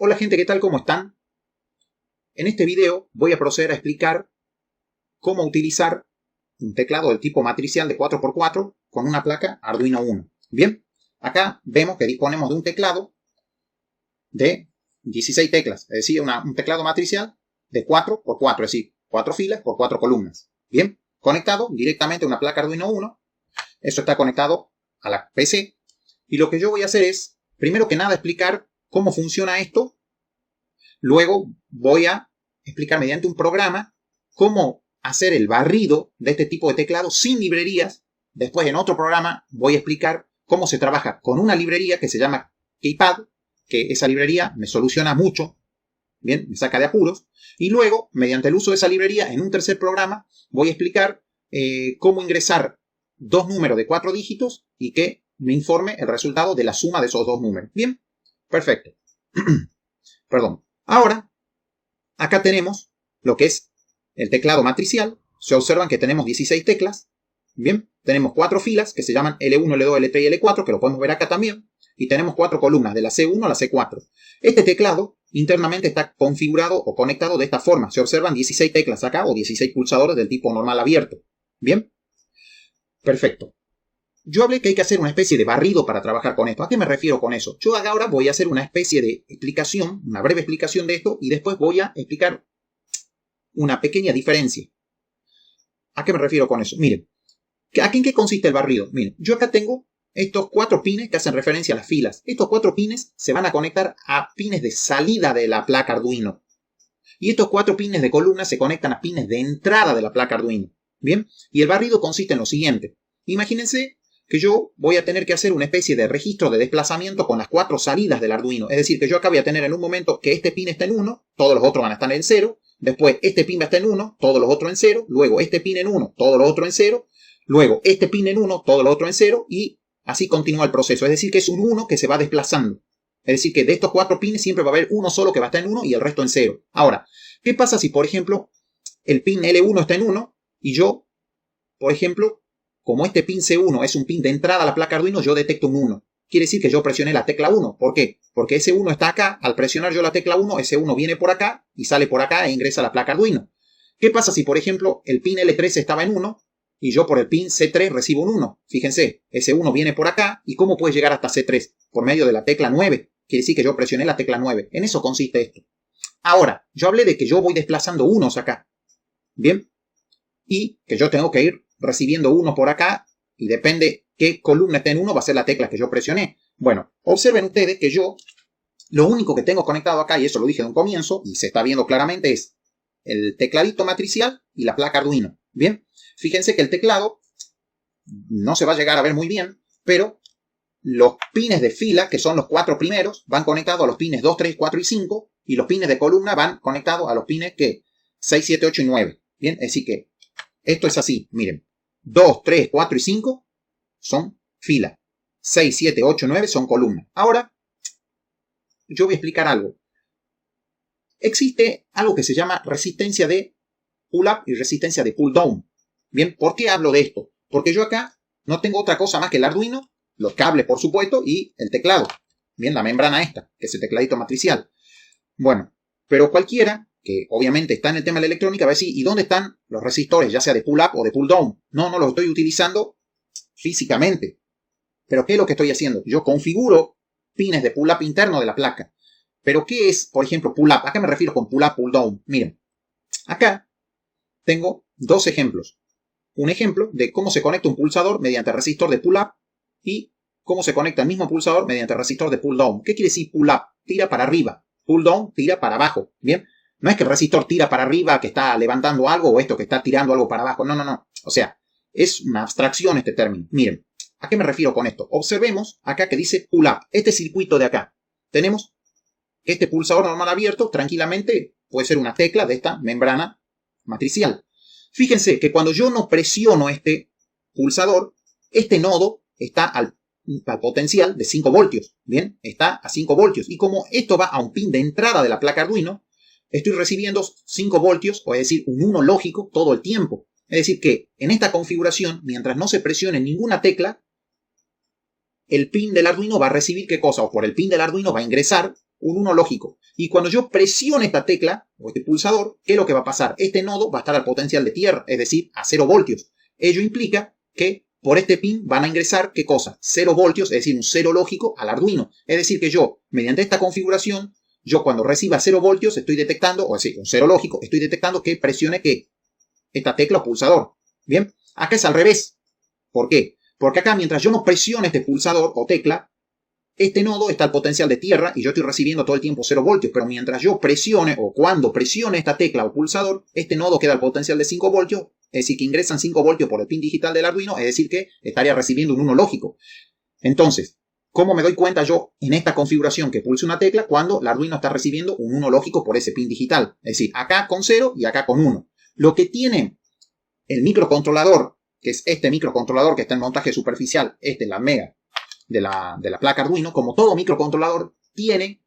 Hola gente, ¿qué tal? ¿Cómo están? En este video voy a proceder a explicar cómo utilizar un teclado del tipo matricial de 4x4 con una placa Arduino Uno. Bien, acá vemos que disponemos de un teclado de 16 teclas, es decir, un teclado matricial de 4x4, es decir, 4 filas por 4 columnas. Bien, conectado directamente a una placa Arduino Uno. Eso está conectado a la PC. Y lo que yo voy a hacer es, primero que nada, explicar cómo funciona esto. Luego voy a explicar mediante un programa cómo hacer el barrido de este tipo de teclado sin librerías. Después en otro programa voy a explicar cómo se trabaja con una librería que se llama KeyPad, que esa librería me soluciona mucho, bien, me saca de apuros. Y luego, mediante el uso de esa librería, en un tercer programa voy a explicar cómo ingresar dos números de 4 dígitos y que me informe el resultado de la suma de esos dos números. Bien, perfecto. Perdón. Ahora, acá tenemos lo que es el teclado matricial. Se observan que tenemos 16 teclas. Bien, tenemos 4 filas que se llaman L1, L2, L3 y L4, que lo podemos ver acá también. Y tenemos 4 columnas, de la C1 a la C4. Este teclado internamente está configurado o conectado de esta forma. Se observan 16 teclas acá o 16 pulsadores del tipo normal abierto. Bien, perfecto. Yo hablé que hay que hacer una especie de barrido para trabajar con esto. ¿A qué me refiero con eso? Yo ahora voy a hacer una especie de explicación, una breve explicación de esto, y después voy a explicar una pequeña diferencia. ¿A qué me refiero con eso? Miren, ¿en qué consiste el barrido? Miren, yo acá tengo estos 4 pines que hacen referencia a las filas. Estos 4 pines se van a conectar a pines de salida de la placa Arduino. Y estos 4 pines de columna se conectan a pines de entrada de la placa Arduino. ¿Bien? Y el barrido consiste en lo siguiente. Imagínense que yo voy a tener que hacer una especie de registro de desplazamiento con las 4 salidas del Arduino. Es decir, que yo acá voy a tener en un momento que este pin está en 1, todos los otros van a estar en 0. Después este pin va a estar en 1, todos los otros en 0. Luego este pin en 1, todos los otros en 0. Luego este pin en 1, todos los otros en 0. Y así continúa el proceso. Es decir, que es un 1 que se va desplazando. Es decir, que de estos 4 pines siempre va a haber uno solo que va a estar en 1 y el resto en 0. Ahora, ¿qué pasa si, por ejemplo, el pin L1 está en 1 y yo, por ejemplo, como este pin C1 es un pin de entrada a la placa Arduino, yo detecto un 1. Quiere decir que yo presioné la tecla 1. ¿Por qué? Porque ese 1 está acá. Al presionar yo la tecla 1, ese 1 viene por acá y sale por acá e ingresa a la placa Arduino. ¿Qué pasa si, por ejemplo, el pin L3 estaba en 1 y yo por el pin C3 recibo un 1? Fíjense, ese 1 viene por acá. ¿Y cómo puede llegar hasta C3? Por medio de la tecla 9. Quiere decir que yo presioné la tecla 9. En eso consiste esto. Ahora, yo hablé de que yo voy desplazando unos acá. ¿Bien? Y que yo tengo que ir recibiendo uno por acá y depende qué columna esté en 1 va a ser la tecla que yo presioné. Bueno, observen ustedes que yo lo único que tengo conectado acá, y eso lo dije de un comienzo y se está viendo claramente, es el tecladito matricial y la placa Arduino. Bien, fíjense que el teclado no se va a llegar a ver muy bien, pero los pines de fila, que son los 4 primeros, van conectados a los pines 2, 3, 4 y 5, y los pines de columna van conectados a los pines que 6, 7, 8 y 9. Bien, es decir que esto es así, miren. 2, 3, 4 y 5 son fila. 6, 7, 8, 9 son columnas. Ahora, yo voy a explicar algo. Existe algo que se llama resistencia de pull-up y resistencia de pull-down. Bien, ¿por qué hablo de esto? Porque yo acá no tengo otra cosa más que el Arduino, los cables, por supuesto, y el teclado. Bien, la membrana esta, que es el tecladito matricial. Bueno, pero cualquiera que obviamente está en el tema de la electrónica, va a decir, ¿y dónde están los resistores, ya sea de pull-up o de pull-down? No los estoy utilizando físicamente. ¿Pero qué es lo que estoy haciendo? Yo configuro pines de pull-up interno de la placa. ¿Pero qué es, por ejemplo, pull-up? ¿A qué me refiero con pull-up, pull-down? Miren, acá tengo dos ejemplos. Un ejemplo de cómo se conecta un pulsador mediante resistor de pull-up y cómo se conecta el mismo pulsador mediante resistor de pull-down. ¿Qué quiere decir pull-up? Tira para arriba. Pull-down tira para abajo. ¿Bien? No es que el resistor tira para arriba, que está levantando algo, o esto que está tirando algo para abajo. No. O sea, es una abstracción este término. Miren, ¿a qué me refiero con esto? Observemos acá que dice pull-up. Este circuito de acá. Tenemos este pulsador normal abierto, tranquilamente puede ser una tecla de esta membrana matricial. Fíjense que cuando yo no presiono este pulsador, este nodo está al potencial de 5 voltios. Bien, está a 5 voltios. Y como esto va a un pin de entrada de la placa Arduino, estoy recibiendo 5 voltios, o es decir, un 1 lógico todo el tiempo. Es decir que en esta configuración, mientras no se presione ninguna tecla, el pin del Arduino va a recibir ¿qué cosa? O por el pin del Arduino va a ingresar un 1 lógico. Y cuando yo presione esta tecla, o este pulsador, ¿qué es lo que va a pasar? Este nodo va a estar al potencial de tierra, es decir, a 0 voltios. Ello implica que por este pin van a ingresar, ¿qué cosa? 0 voltios, es decir, un 0 lógico al Arduino. Es decir, que yo, mediante esta configuración, yo cuando reciba 0 voltios estoy detectando, o decir, un 0 lógico, estoy detectando que presione ¿qué? Esta tecla o pulsador. Bien, acá es al revés. ¿Por qué? Porque acá mientras yo no presione este pulsador o tecla, este nodo está al potencial de tierra y yo estoy recibiendo todo el tiempo 0 voltios, pero mientras yo presione o cuando presione esta tecla o pulsador, este nodo queda al potencial de 5 voltios, es decir, que ingresan 5 voltios por el pin digital del Arduino, es decir, que estaría recibiendo un 1 lógico. Entonces, ¿cómo me doy cuenta yo en esta configuración que pulse una tecla cuando el Arduino está recibiendo un 1 lógico por ese pin digital? Es decir, acá con 0 y acá con 1. Lo que tiene el microcontrolador, que es este microcontrolador que está en montaje superficial, la Mega, de la placa Arduino, como todo microcontrolador, tiene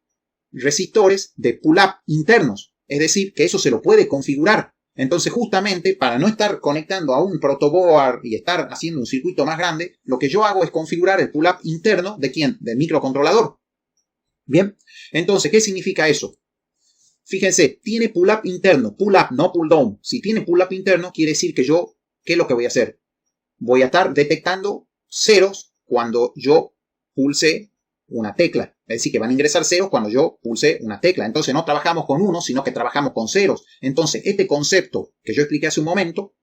resistores de pull-up internos. Es decir, que eso se lo puede configurar. Entonces, justamente, para no estar conectando a un protoboard y estar haciendo un circuito más grande, lo que yo hago es configurar el pull-up interno ¿de quién? Del microcontrolador. Bien, entonces, ¿qué significa eso? Fíjense, tiene pull-up interno, pull-up, no pull-down. Si tiene pull-up interno, quiere decir que yo, ¿qué es lo que voy a hacer? Voy a estar detectando ceros cuando yo pulse una tecla. Es decir, que van a ingresar ceros cuando yo pulse una tecla. Entonces no trabajamos con unos, sino que trabajamos con ceros. Entonces este concepto que yo expliqué hace un momento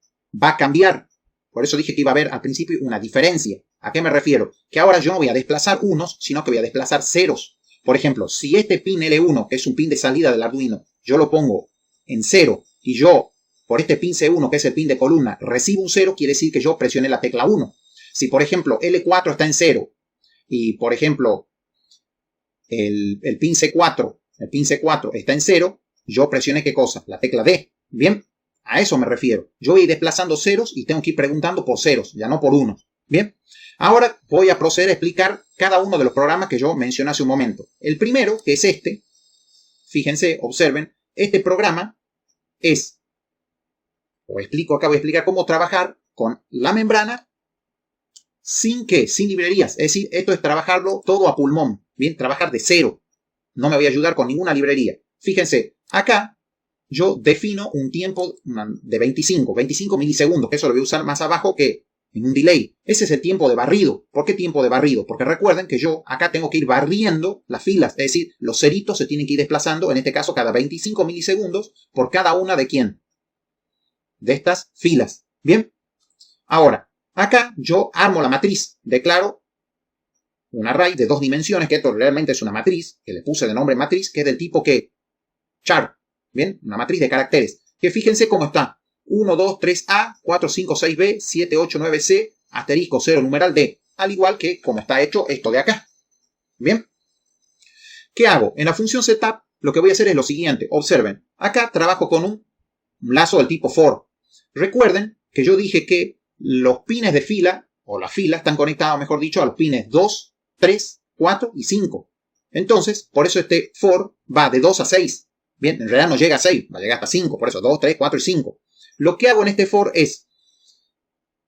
va a cambiar. Por eso dije que iba a haber al principio una diferencia. ¿A qué me refiero? Que ahora yo no voy a desplazar unos, sino que voy a desplazar ceros. Por ejemplo, si este pin L1, que es un pin de salida del Arduino, yo lo pongo en 0 y yo, por este pin C1, que es el pin de columna, recibo un 0, quiere decir que yo presioné la tecla 1. Si, por ejemplo, L4 está en 0 y, por ejemplo, el pin C4 está en 0, yo presioné ¿qué cosa? La tecla D. Bien, a eso me refiero. Yo voy desplazando ceros y tengo que ir preguntando por ceros, ya no por unos. Bien, ahora voy a proceder a explicar cada uno de los programas que yo mencioné hace un momento. El primero, que es este, fíjense, observen, este programa es, voy a explicar cómo trabajar con la membrana sin librerías. Es decir, esto es trabajarlo todo a pulmón. Bien, trabajar de cero. No me voy a ayudar con ninguna librería. Fíjense, acá yo defino un tiempo de 25 milisegundos, que eso lo voy a usar más abajo que en un delay. Ese es el tiempo de barrido. ¿Por qué tiempo de barrido? Porque recuerden que yo acá tengo que ir barriendo las filas. Es decir, los ceritos se tienen que ir desplazando, en este caso cada 25 milisegundos, por cada una de ¿quién? De estas filas. Bien. Ahora, acá yo armo la matriz. Declaro un array de 2 dimensiones, que esto realmente es una matriz, que le puse de nombre matriz, que es del tipo que char. Bien, una matriz de caracteres. Que fíjense cómo está. 1, 2, 3A, 4, 5, 6B, 7, 8, 9C, asterisco 0, numeral D. Al igual que como está hecho esto de acá. Bien. ¿Qué hago? En la función setup lo que voy a hacer es lo siguiente. Observen. Acá trabajo con un lazo del tipo for. Recuerden que yo dije que los pines de fila, o la fila, están conectados, mejor dicho, a los pines 2, 3, 4 y 5. Entonces, por eso este for va de 2 a 6. Bien, en realidad no llega a 6, va a llegar hasta 5. Por eso 2, 3, 4 y 5. Lo que hago en este for es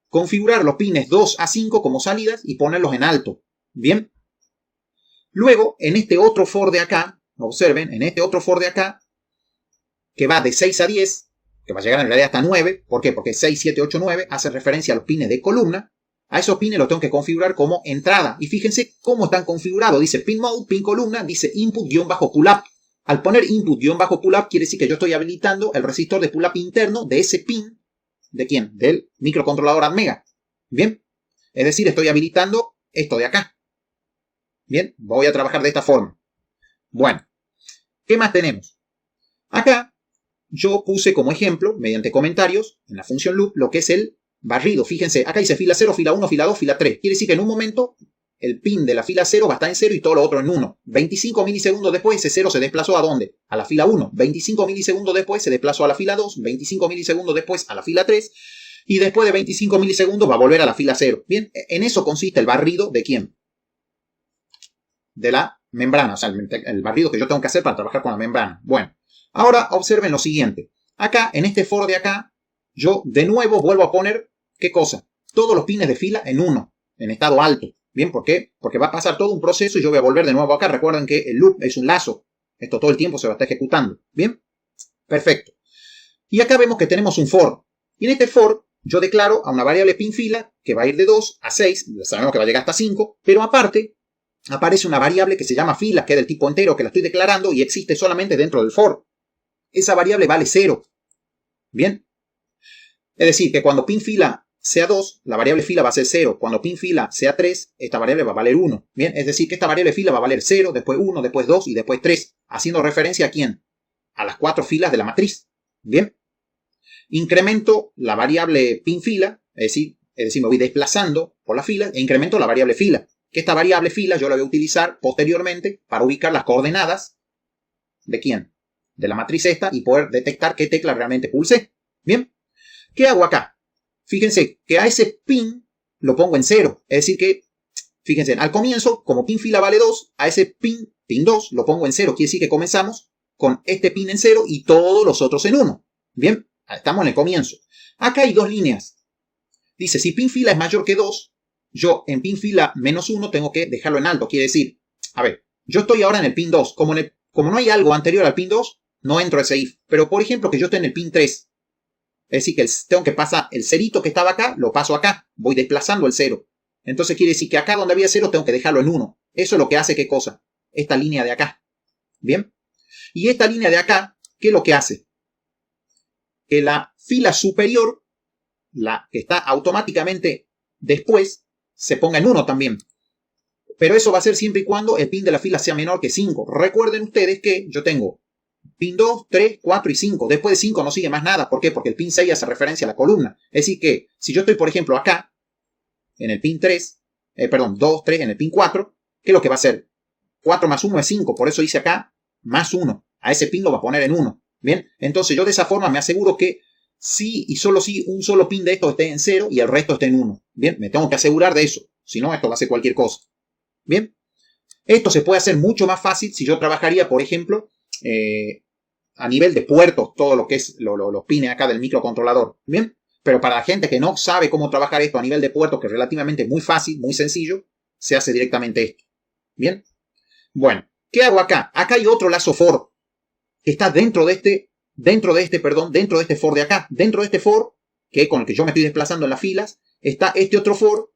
configurar los pines 2 a 5 como salidas y ponerlos en alto. Bien. Luego, en este otro for de acá, observen, en este otro for de acá, que va de 6 a 10, que va a llegar en realidad hasta 9. ¿Por qué? Porque 6, 7, 8, 9 hace referencia a los pines de columna. A esos pines los tengo que configurar como entrada. Y fíjense cómo están configurados. Dice pin mode, pin columna, dice input-pull-up. Al poner input-pull-up quiere decir que yo estoy habilitando el resistor de pull-up interno de ese pin. ¿De quién? Del microcontrolador ATmega. Bien. Es decir, estoy habilitando esto de acá. Bien. Voy a trabajar de esta forma. Bueno. ¿Qué más tenemos? Acá yo puse como ejemplo, mediante comentarios, en la función loop, lo que es el barrido. Fíjense, acá dice fila 0, fila 1, fila 2, fila 3. Quiere decir que en un momento el pin de la fila 0 va a estar en 0 y todo lo otro en 1. 25 milisegundos después ese 0 se desplazó ¿a dónde? A la fila 1. 25 milisegundos después se desplazó a la fila 2. 25 milisegundos después a la fila 3. Y después de 25 milisegundos va a volver a la fila 0. Bien, en eso consiste el barrido ¿de quién? De la membrana. O sea, el barrido que yo tengo que hacer para trabajar con la membrana. Bueno, ahora observen lo siguiente. Acá, en este for de acá, yo de nuevo vuelvo a poner ¿qué cosa? Todos los pines de fila en 1, en estado alto. ¿Bien? ¿Por qué? Porque va a pasar todo un proceso y yo voy a volver de nuevo acá. Recuerden que el loop es un lazo. Esto todo el tiempo se va a estar ejecutando. ¿Bien? Perfecto. Y acá vemos que tenemos un for. Y en este for yo declaro a una variable pinFila que va a ir de 2 a 6. Sabemos que va a llegar hasta 5. Pero aparte aparece una variable que se llama fila, que es del tipo entero, que la estoy declarando y existe solamente dentro del for. Esa variable vale 0. ¿Bien? Es decir, que cuando pinFila sea 2, la variable fila va a ser 0. Cuando pinFila sea 3, esta variable va a valer 1. ¿Bien? Es decir, que esta variable fila va a valer 0, después 1, después 2 y después 3. Haciendo referencia a ¿quién? A las 4 filas de la matriz. ¿Bien? Incremento la variable pinFila, es decir, me voy desplazando por la fila e incremento la variable fila. Que esta variable fila yo la voy a utilizar posteriormente para ubicar las coordenadas ¿de quién? De la matriz esta y poder detectar qué tecla realmente pulsé. ¿Bien? ¿Qué hago acá? Fíjense que a ese pin lo pongo en 0. Es decir que, fíjense, al comienzo, como pin fila vale 2, a ese pin 2, lo pongo en 0. Quiere decir que comenzamos con este pin en 0 y todos los otros en 1. Bien, estamos en el comienzo. Acá hay dos líneas. Dice, si pin fila es mayor que 2, yo en pin fila menos 1 tengo que dejarlo en alto. Quiere decir, a ver, yo estoy ahora en el pin 2. Como no hay algo anterior al pin 2, no entro a ese if. Pero, por ejemplo, que yo esté en el pin 3. Es decir, que tengo que pasar el cerito que estaba acá, lo paso acá. Voy desplazando el 0. Entonces quiere decir que acá donde había 0 tengo que dejarlo en 1. Eso es lo que hace, ¿qué cosa? Esta línea de acá. ¿Bien? Y esta línea de acá, ¿qué es lo que hace? Que la fila superior, la que está automáticamente después, se ponga en 1 también. Pero eso va a ser siempre y cuando el pin de la fila sea menor que 5. Recuerden ustedes que yo tengo pin 2, 3, 4 y 5. Después de 5 no sigue más nada. ¿Por qué? Porque el pin 6 hace referencia a la columna. Es decir que si yo estoy, por ejemplo, acá, en el pin 3, 2, 3, en el pin 4, ¿qué es lo que va a hacer? 4 más 1 es 5. Por eso hice acá más 1. A ese pin lo va a poner en 1. ¿Bien? Entonces yo de esa forma me aseguro que sí y solo si un solo pin de estos esté en 0 y el resto esté en 1. ¿Bien? Me tengo que asegurar de eso. Si no, esto va a ser cualquier cosa. ¿Bien? Esto se puede hacer mucho más fácil si yo trabajaría, por ejemplo, a nivel de puertos, todo lo que es los pines acá del microcontrolador. ¿Bien? Pero para la gente que no sabe cómo trabajar esto a nivel de puertos, que es relativamente muy fácil, muy sencillo, se hace directamente esto. ¿Bien? Bueno, ¿qué hago acá? Acá hay otro lazo for que está dentro de este for de acá. Dentro de este for, que con el que yo me estoy desplazando en las filas, está este otro for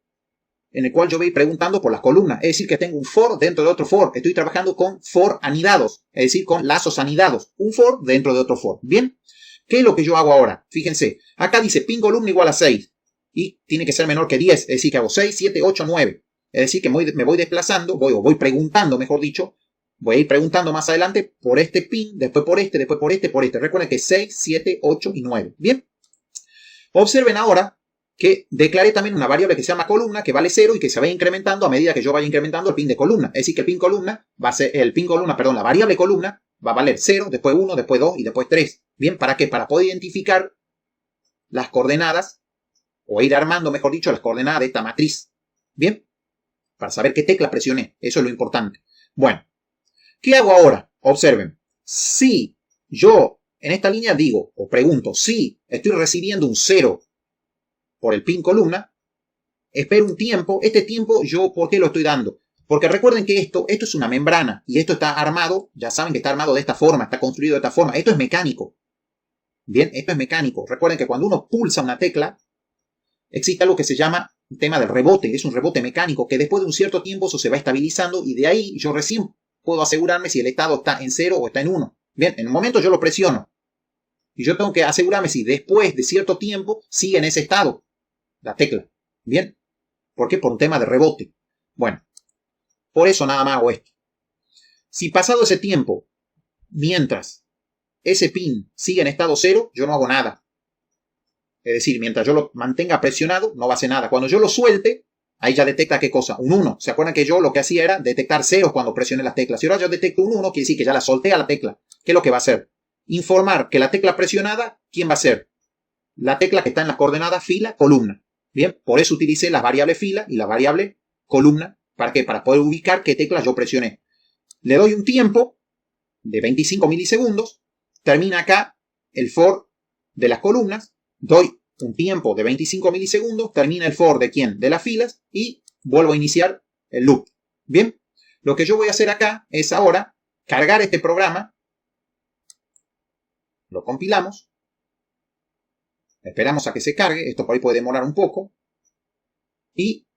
en el cual yo voy preguntando por las columnas. Es decir, que tengo un for dentro de otro for. Estoy trabajando con for anidados, es decir, con lazos anidados. Un for dentro de otro for. ¿Bien? ¿Qué es lo que yo hago ahora? Fíjense, acá dice pin columna igual a 6. Y tiene que ser menor que 10. Es decir, que hago 6, 7, 8, 9. Es decir, que me voy desplazando, voy preguntando, mejor dicho. Voy a ir preguntando más adelante por este pin, después por este, después por este, por este. Recuerden que 6, 7, 8 y 9. ¿Bien? Observen ahora que declaré también una variable que se llama columna, que vale 0 y que se va incrementando a medida que yo vaya incrementando el pin de columna. Es decir, que el pin columna la variable columna va a valer 0, después 1, después 2 y después 3. ¿Bien? ¿Para qué? Para poder identificar las coordenadas, o ir armando, mejor dicho, las coordenadas de esta matriz. ¿Bien? Para saber qué tecla presioné. Eso es lo importante. Bueno, ¿qué hago ahora? Observen. Si yo en esta línea digo, o pregunto, si estoy recibiendo un 0 por el pin columna, espero un tiempo. Este tiempo yo, ¿por qué lo estoy dando? Porque recuerden que esto es una membrana y esto está armado, ya saben que está armado de esta forma, está construido de esta forma. Esto es mecánico. Bien, esto es mecánico. Recuerden que cuando uno pulsa una tecla, existe algo que se llama el tema del rebote. Es un rebote mecánico que después de un cierto tiempo eso se va estabilizando y de ahí yo recién puedo asegurarme si el estado está en 0 o está en 1. Bien, en un momento yo lo presiono y yo tengo que asegurarme si después de cierto tiempo sigue en ese estado la tecla. Bien, ¿por qué? Por un tema de rebote. Bueno, por eso nada más hago esto. Si pasado ese tiempo, mientras ese pin sigue en estado 0, yo no hago nada. Es decir, mientras yo lo mantenga presionado, no va a hacer nada. Cuando yo lo suelte, ahí ya detecta qué cosa, un 1. ¿Se acuerdan que yo lo que hacía era detectar ceros cuando presioné las teclas? Si ahora yo detecto un 1, quiere decir que ya la solté a la tecla. ¿Qué es lo que va a hacer? Informar que la tecla presionada, ¿quién va a ser? La tecla que está en las coordenadas fila, columna. Bien, por eso utilicé las variables fila y la variable columna. ¿Para qué? Para poder ubicar qué tecla yo presioné. Le doy un tiempo de 25 milisegundos. Termina acá el for de las columnas. Doy un tiempo de 25 milisegundos. Termina el for de quién? De las filas. Y vuelvo a iniciar el loop. Bien, lo que yo voy a hacer acá es ahora cargar este programa. Lo compilamos. Esperamos a que se cargue. Esto por ahí puede demorar un poco. Y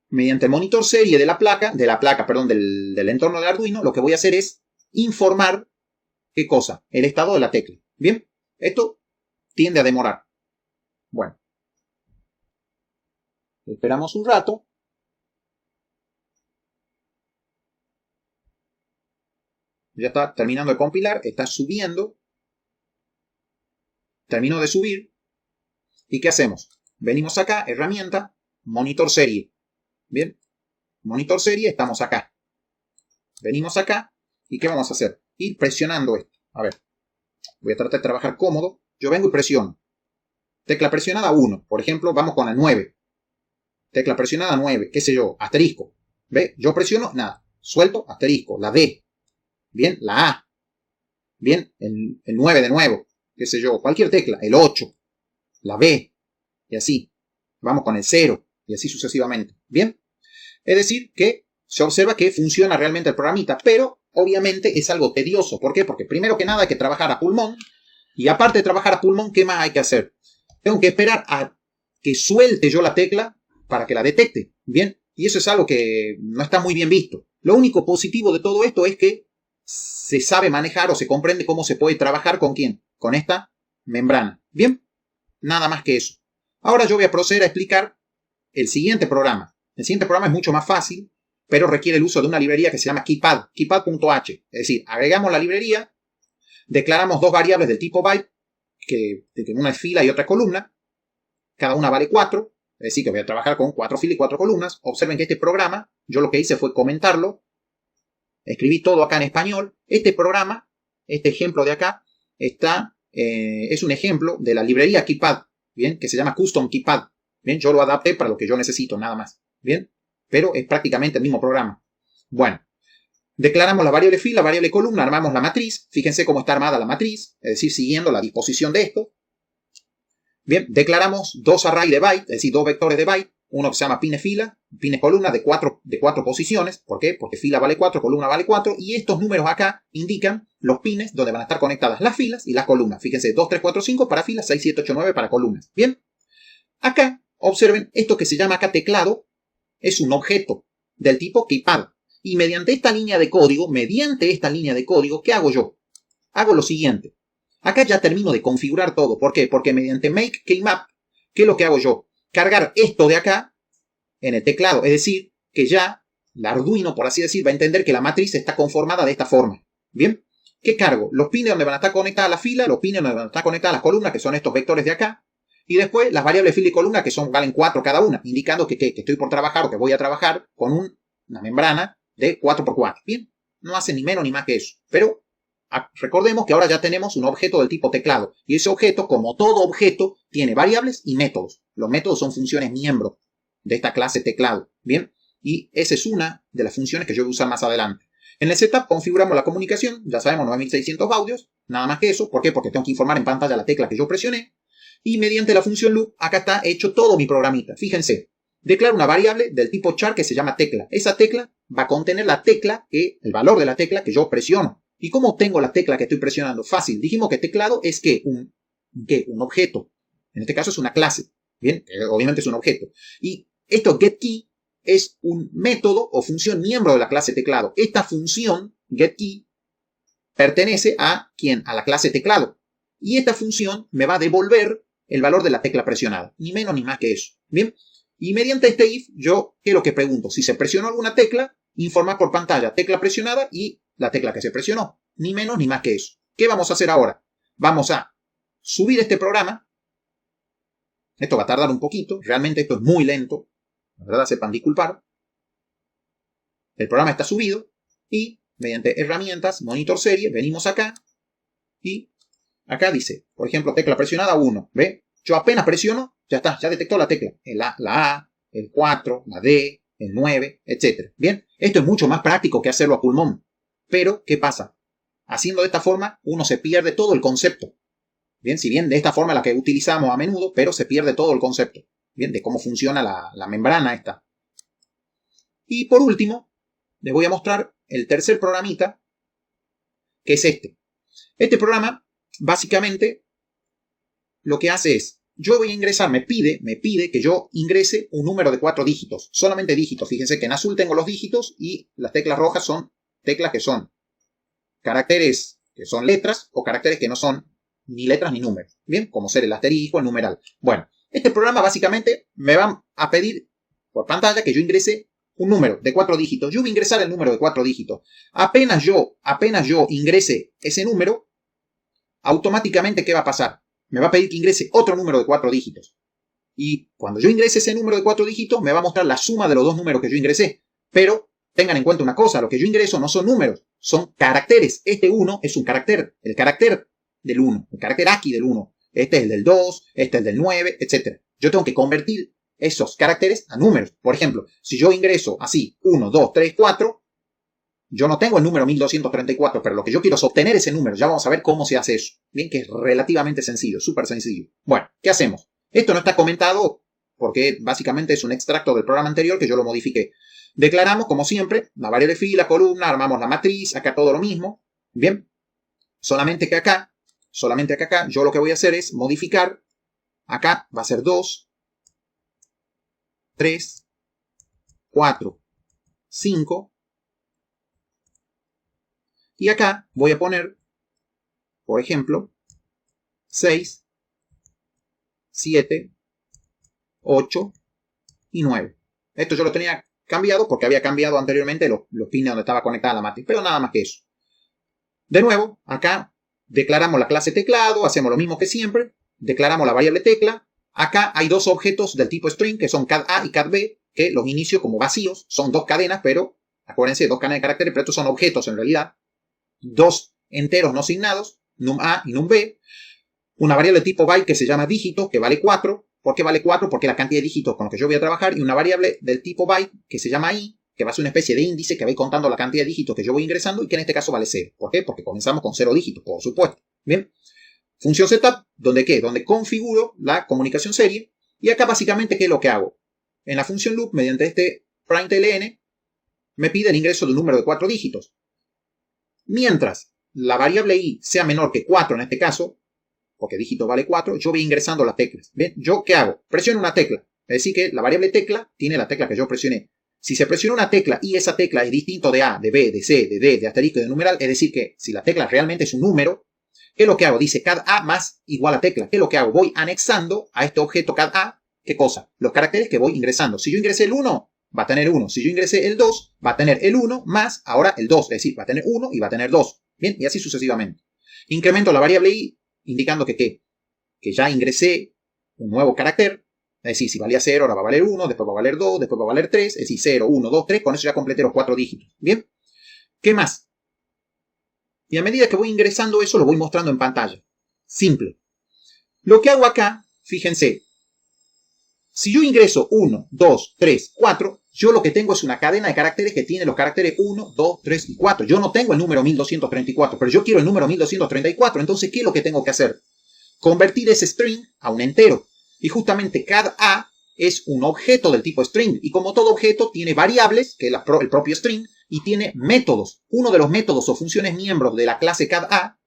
mediante el monitor serie de la placa, del entorno del Arduino, lo que voy a hacer es informar, ¿qué cosa? El estado de la tecla. Bien, esto tiende a demorar. Bueno, esperamos un rato. Ya está terminando de compilar, está subiendo. Terminó de subir. ¿Y qué hacemos? Venimos acá, herramienta, monitor serie. Bien, monitor serie, estamos acá. Venimos acá. ¿Y qué vamos a hacer? Ir presionando esto. A ver, voy a tratar de trabajar cómodo. Yo vengo y presiono. Tecla presionada 1. Por ejemplo, vamos con la 9. Tecla presionada 9. ¿Qué sé yo? Asterisco. ¿Ve? Yo presiono, nada. Suelto, asterisco. La D. Bien, la A. Bien, el 9 de nuevo. ¿Qué sé yo? Cualquier tecla. El 8. La B. Y así. Vamos con el 0. Y así sucesivamente. Bien. Es decir, que se observa que funciona realmente el programita. Pero, obviamente, es algo tedioso. ¿Por qué? Porque primero que nada hay que trabajar a pulmón. Y aparte de trabajar a pulmón, ¿qué más hay que hacer? Tengo que esperar a que suelte yo la tecla para que la detecte. Bien. Y eso es algo que no está muy bien visto. Lo único positivo de todo esto es que se sabe manejar o se comprende cómo se puede trabajar con quién. Con esta membrana. Bien. Nada más que eso. Ahora yo voy a proceder a explicar el siguiente programa. El siguiente programa es mucho más fácil, pero requiere el uso de una librería que se llama KeyPad. KeyPad.h. Es decir, agregamos la librería, declaramos dos variables del tipo byte, que una es fila y otra es columna. Cada una vale 4. Es decir, que voy a trabajar con 4 filas y 4 columnas. Observen que este programa, yo lo que hice fue comentarlo. Escribí todo acá en español. Este programa, este ejemplo de acá, es un ejemplo de la librería KeyPad, ¿bien? Que se llama Custom KeyPad. Bien, yo lo adapté para lo que yo necesito, nada más. Bien, pero es prácticamente el mismo programa. Bueno, declaramos la variable fila, la variable columna, armamos la matriz. Fíjense cómo está armada la matriz, es decir, siguiendo la disposición de esto. Bien, declaramos dos arrays de byte, es decir, dos vectores de byte. Uno que se llama pines fila, pines columna de cuatro posiciones. ¿Por qué? Porque fila vale 4, columna vale 4. Y estos números acá indican los pines donde van a estar conectadas las filas y las columnas. Fíjense, 2, 3, 4, 5 para filas, 6, 7, 8, 9 para columnas. Bien, acá, observen, esto que se llama acá teclado es un objeto del tipo KeyPad. Y mediante esta línea de código, ¿qué hago yo? Hago lo siguiente. Acá ya termino de configurar todo. ¿Por qué? Porque mediante make keymap, ¿qué es lo que hago yo? Cargar esto de acá en el teclado. Es decir, que ya el Arduino, por así decir, va a entender que la matriz está conformada de esta forma. ¿Bien? ¿Qué cargo? Los pines donde van a estar conectadas las filas, los pines donde van a estar conectadas las columnas, que son estos vectores de acá. Y después las variables fila y columna, que valen 4 cada una, indicando que estoy por trabajar o que voy a trabajar con una membrana de 4x4. Bien, no hace ni menos ni más que eso. Pero recordemos que ahora ya tenemos un objeto del tipo teclado. Y ese objeto, como todo objeto, tiene variables y métodos. Los métodos son funciones miembro de esta clase teclado. Bien, y esa es una de las funciones que yo voy a usar más adelante. En el setup configuramos la comunicación, ya sabemos 9600 baudios, nada más que eso. ¿Por qué? Porque tengo que informar en pantalla la tecla que yo presioné. Y mediante la función loop, acá está hecho todo mi programita. Fíjense, declaro una variable del tipo char que se llama tecla. Esa tecla va a contener la tecla, el valor de la tecla que yo presiono. ¿Y cómo obtengo la tecla que estoy presionando? Fácil. Dijimos que teclado es un objeto. En este caso es una clase. Bien, obviamente es un objeto. Y esto getKey es un método o función miembro de la clase teclado. Esta función getKey pertenece a ¿quién? A la clase teclado. Y esta función me va a devolver el valor de la tecla presionada. Ni menos ni más que eso. Bien. Y mediante este if, yo, ¿qué es lo que pregunto? Si se presionó alguna tecla, informar por pantalla tecla presionada y la tecla que se presionó. Ni menos ni más que eso. ¿Qué vamos a hacer ahora? Vamos a subir este programa. Esto va a tardar un poquito. Realmente esto es muy lento. La verdad, sepan disculpar. El programa está subido. Y mediante herramientas, monitor serie, venimos acá. Y acá dice, por ejemplo, tecla presionada 1. ¿Ve? Yo apenas presiono, ya está, ya detectó la tecla. La A, el 4, la D, el 9, etc. Bien, esto es mucho más práctico que hacerlo a pulmón. Pero, ¿qué pasa? Haciendo de esta forma, uno se pierde todo el concepto. Bien, si bien de esta forma la que utilizamos a menudo, pero se pierde todo el concepto. Bien, de cómo funciona la membrana esta. Y por último, les voy a mostrar el tercer programita, que es este. Este programa, básicamente, lo que hace es, yo voy a ingresar, me pide que yo ingrese un número de 4 dígitos, solamente dígitos. Fíjense que en azul tengo los dígitos y las teclas rojas son teclas que son caracteres que son letras o caracteres que no son ni letras ni números. Bien, como ser el asterisco, el numeral. Bueno, este programa básicamente me va a pedir por pantalla que yo ingrese un número de 4 dígitos. Yo voy a ingresar el número de 4 dígitos. Apenas yo ingrese ese número, automáticamente, ¿qué va a pasar? Me va a pedir que ingrese otro número de 4 dígitos. Y cuando yo ingrese ese número de 4 dígitos, me va a mostrar la suma de los dos números que yo ingresé. Pero tengan en cuenta una cosa, lo que yo ingreso no son números, son caracteres. Este 1 es un carácter, el carácter del 1, el carácter aquí del 1. Este es el del 2, este es el del 9, etc. Yo tengo que convertir esos caracteres a números. Por ejemplo, si yo ingreso así, 1, 2, 3, 4, yo no tengo el número 1234, pero lo que yo quiero es obtener ese número. Ya vamos a ver cómo se hace eso. Bien, que es relativamente sencillo, súper sencillo. Bueno, ¿qué hacemos? Esto no está comentado porque básicamente es un extracto del programa anterior que yo lo modifiqué. Declaramos, como siempre, la variable fila, columna, armamos la matriz, acá todo lo mismo. Bien, solamente que acá, yo lo que voy a hacer es modificar. Acá va a ser 2, 3, 4, 5. Y acá voy a poner, por ejemplo, 6, 7, 8 y 9. Esto yo lo tenía cambiado porque había cambiado anteriormente los pines donde estaba conectada la matriz, pero nada más que eso. De nuevo, acá declaramos la clase teclado, hacemos lo mismo que siempre, declaramos la variable tecla. Acá hay dos objetos del tipo string que son CAD-A y CAD-B, que los inicio como vacíos, son dos cadenas, pero acuérdense, dos cadenas de caracteres, pero estos son objetos en realidad. Dos enteros no asignados, num-A y num-B. Una variable de tipo byte que se llama dígito, que vale 4. ¿Por qué vale 4? Porque es la cantidad de dígitos con los que yo voy a trabajar. Y una variable del tipo byte que se llama i, que va a ser una especie de índice que va a ir contando la cantidad de dígitos que yo voy ingresando y que en este caso vale 0. ¿Por qué? Porque comenzamos con 0 dígitos, por supuesto. Bien. Función setup, ¿donde qué? Donde configuro la comunicación serie. Y acá básicamente, ¿qué es lo que hago? En la función loop, mediante este print.ln, me pide el ingreso de un número de 4 dígitos. Mientras la variable i sea menor que 4 en este caso, porque dígito vale 4, yo voy ingresando las teclas. ¿Bien? ¿Yo qué hago? Presiono una tecla. Es decir que la variable tecla tiene la tecla que yo presioné. Si se presiona una tecla y esa tecla es distinto de A, de B, de C, de D, de asterisco y de numeral, es decir que si la tecla realmente es un número, ¿qué es lo que hago? Dice CAD-A más igual a tecla. ¿Qué es lo que hago? Voy anexando a este objeto CAD-A, ¿qué cosa? Los caracteres que voy ingresando. Si yo ingresé el 1, va a tener 1. Si yo ingresé el 2, va a tener el 1 más ahora el 2. Es decir, va a tener 1 y va a tener 2. Bien, y así sucesivamente. Incremento la variable i, indicando que ya ingresé un nuevo carácter. Es decir, si valía 0, ahora va a valer 1, después va a valer 2, después va a valer 3. Es decir, 0, 1, 2, 3. Con eso ya completé los 4 dígitos. Bien. ¿Qué más? Y a medida que voy ingresando eso, lo voy mostrando en pantalla. Simple. Lo que hago acá, fíjense. Si yo ingreso 1, 2, 3, 4, yo lo que tengo es una cadena de caracteres que tiene los caracteres 1, 2, 3 y 4. Yo no tengo el número 1234, pero yo quiero el número 1234. Entonces, ¿qué es lo que tengo que hacer? Convertir ese string a un entero. Y justamente CAD-A es un objeto del tipo string. Y como todo objeto, tiene variables, que es el propio string, y tiene métodos. Uno de los métodos o funciones miembros de la clase CAD-A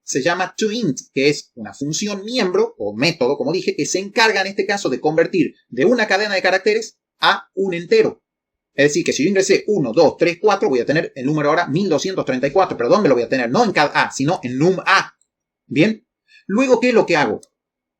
se llama toInt, que es una función miembro o método, como dije, que se encarga en este caso de convertir de una cadena de caracteres a un entero. Es decir, que si yo ingresé 1, 2, 3, 4, voy a tener el número ahora 1234. ¿Pero dónde lo voy a tener? No en CAD-A, sino en num-A. ¿Bien? Luego, ¿qué es lo que hago?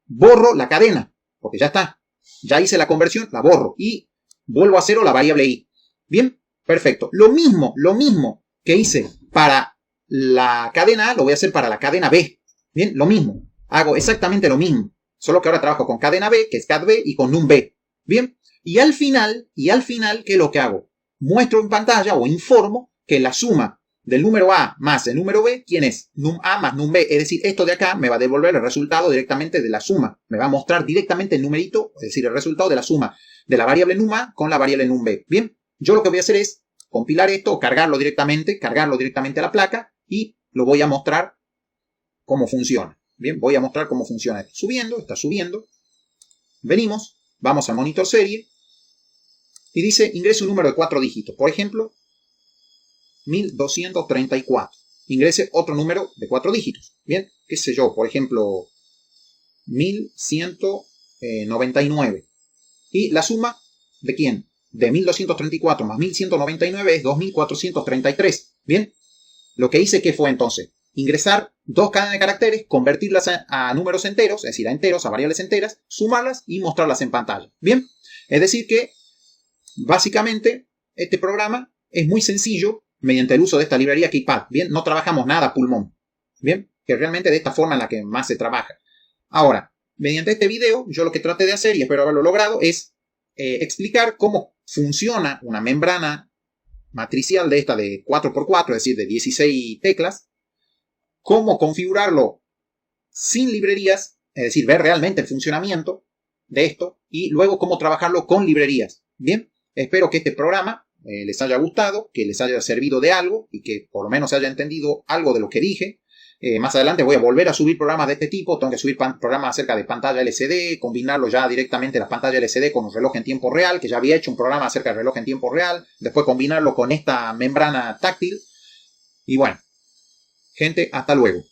Borro la cadena, porque ya está. Ya hice la conversión, la borro y vuelvo a cero la variable i. ¿Bien? Perfecto. Lo mismo que hice para la cadena A, lo voy a hacer para la cadena B. Bien, lo mismo. Hago exactamente lo mismo. Solo que ahora trabajo con cadena B, que es CAD-B, y con num-B. Bien. Y al final, ¿qué es lo que hago? Muestro en pantalla o informo que la suma del número A más el número B, ¿quién es? Num-A más num-B. Es decir, esto de acá me va a devolver el resultado directamente de la suma. Me va a mostrar directamente el numerito, es decir, el resultado de la suma de la variable num-A con la variable num-B. Bien, yo lo que voy a hacer es compilar esto, cargarlo directamente a la placa y lo voy a mostrar cómo funciona. Bien, voy a mostrar cómo funciona. Está subiendo. Venimos, vamos al monitor serie y dice ingrese un número de 4 dígitos. Por ejemplo, 1234. ingrese otro número de 4 dígitos. Bien, qué sé yo, por ejemplo, 1199. Y la suma, ¿de quién? De 1234 más 1199 es 2433. Bien, lo que hice, ¿qué fue entonces? Ingresar 2 cadenas de caracteres, convertirlas a números enteros, es decir, a enteros, a variables enteras, sumarlas y mostrarlas en pantalla. Bien, es decir que, básicamente, este programa es muy sencillo mediante el uso de esta librería KeePad. Bien, no trabajamos nada a pulmón. Bien, que realmente de esta forma en la que más se trabaja. Ahora, mediante este video, yo lo que traté de hacer, y espero haberlo logrado, es explicar cómo funciona una membrana matricial de esta de 4x4, es decir, de 16 teclas, cómo configurarlo sin librerías, es decir, ver realmente el funcionamiento de esto, y luego cómo trabajarlo con librerías. Bien, espero que este programa les haya gustado, que les haya servido de algo, y que por lo menos se haya entendido algo de lo que dije. Más adelante voy a volver a subir programas de este tipo, tengo que subir programas acerca de pantalla LCD, combinarlo ya directamente las pantallas LCD con un reloj en tiempo real, que ya había hecho un programa acerca del reloj en tiempo real, después combinarlo con esta membrana táctil. Y bueno, gente, hasta luego.